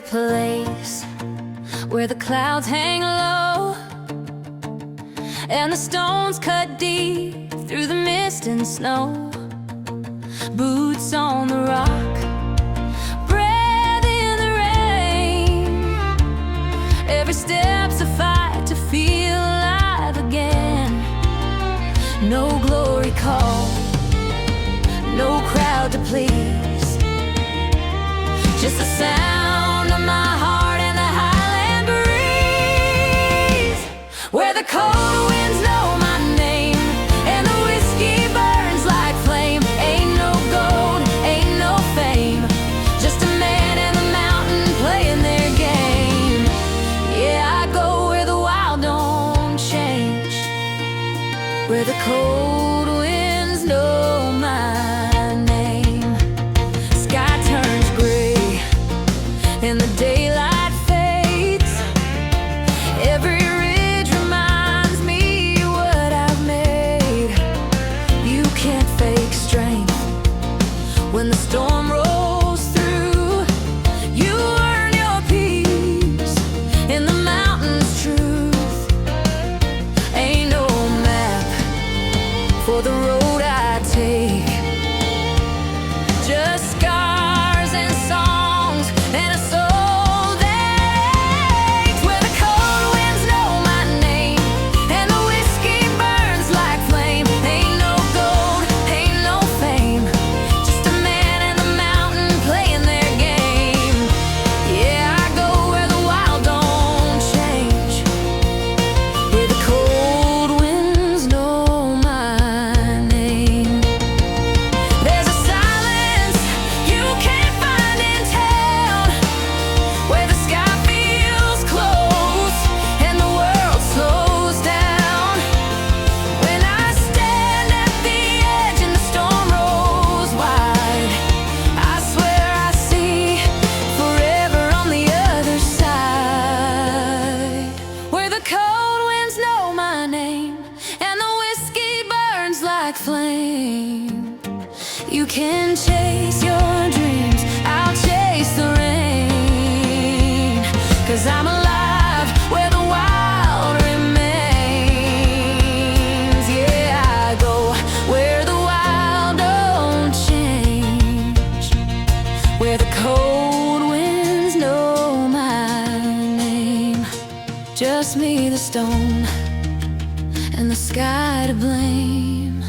place where the clouds hang low and the stones cut deep through the mist and snow. Boots on the rock, breath in the rain. Every step's a fight to feel alive again. No glory call, no crowd to please, just the sound of my heart and the highland breeze, where the cold winds know my name and the whiskey burns like flame. Ain't no gold, ain't no fame, just a man and the mountain playing their game. Yeah, I go where the wild don't change, where the cold winds know my name. Sky turns gray and the daylight fades. Every ridge reminds me what I've made. You can't fake strength when the storm rolls through. You earn your peace in the mountain's truth. Ain't no map for the road I take, just scars and songs and a soul that aches, where the cold winds know my name and the whiskey burns like flame. Ain't no gold, ain't no fame, just a man and the mountain playing their game. Yeah, I go where the wild don't change, where the cold winds know my name. There's a silence you can't find in town, where the sky feels close and the world slows down. When I stand at the edge and the storm rolls wide, I swear I see forever on the other side, where the cold winds know my name and the whiskey burns like flame. You can chase your dreams, I'll chase the rain, 'cause I'm alive where the wild remains. Yeah, I go where the wild don't change, where the cold winds know my name. Just me, the stone, and the sky to blame,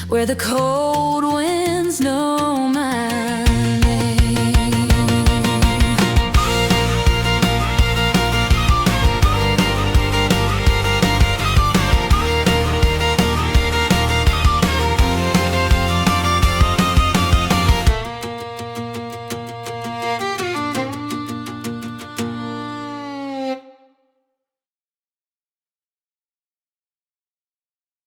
where the cold winds know my